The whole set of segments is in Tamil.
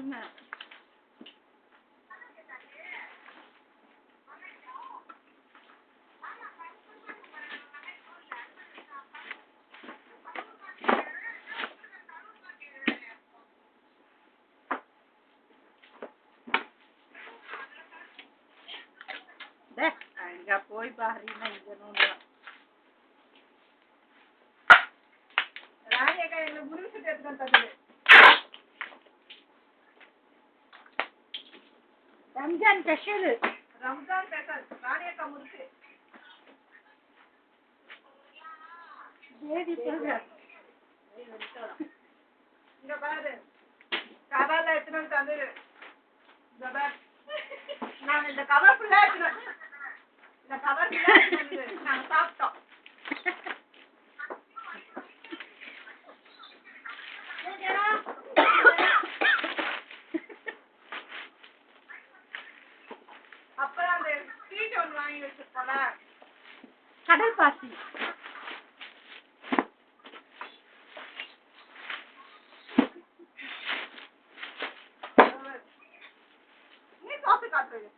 அருமை. அங்க போய் பாருன்னா இங்க நோண்டலாம். ராணியக்கா எங்களை முருகன் எடுத்துட்டு வந்தது. ரம்ஜான் ஸ்பெஷல். ரம்ஜான் ஸ்பெஷல் ராணியக்கா முருக்கு. தேடி போங்க. இங்க பாரு. கவர்ல எடுத்துட்டு வந்தது. இந்த பாரு. நான் இந்த கவர் ஃபுல்லா எடுத்துட்டு இந்த கவர் ஃபுல்லா எடுத்துட்டு நாங்க சாப்பிட்டோம். அப்புறம் அந்த ஸ்வீட் ஒன்று வாங்கி வச்சிருப்போம்ல கடல் பாசி. நீ சாப்பிட்டு காட்டுறது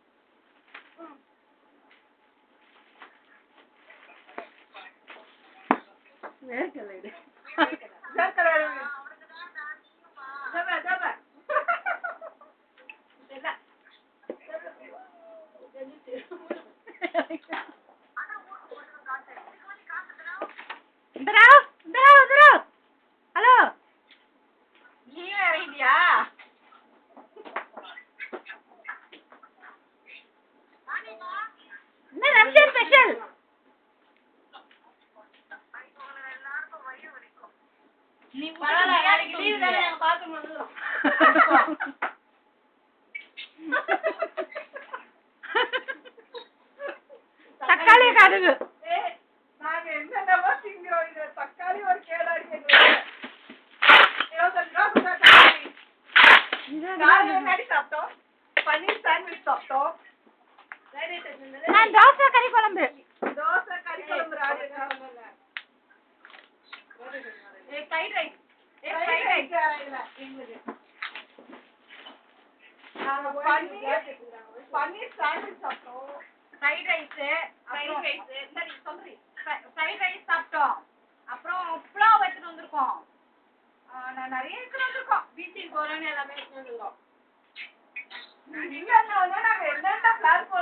வேர்க்கலை வேர்க்கலை ஜப ஜப ஹலோ நீயும் இறங்கிட்டியா? என்ன ரம்ஜான் ஸ்பெஷல்? நீ பரவாயில்ல லீவ் தானே நாங்க பார்த்து வந்துறோம். தக்காளி கடுகு நாங்க என்னென்னவோ திங்கிறோம். இது தக்காளி ஒரு கேடாடி எங்களுக்கு 25 ரூபா சாப்பிட்டோம். பன்னீர் சாண்ட்விச் சாப்பிட்டோம். நான் தோசை கறி குழம்பு ஃப்ரைட் ரைஸ் பன்னீர் சாண்ட்விச் சாப்பிட்டோம். ஃப்ரைட் ரைஸ் சாப்பிட்டோம். அப்புறம் புலாவ் எடுத்துட்டு வந்திருக்கோம். நான் நிறைய எடுத்துட்டு வந்திருக்கோம். பீச்சுக்கு போறோன்னு எல்லாமே எடுத்துட்டு வந்திருக்கோம். நாங்க என்னென்ன பிளான் போறோம்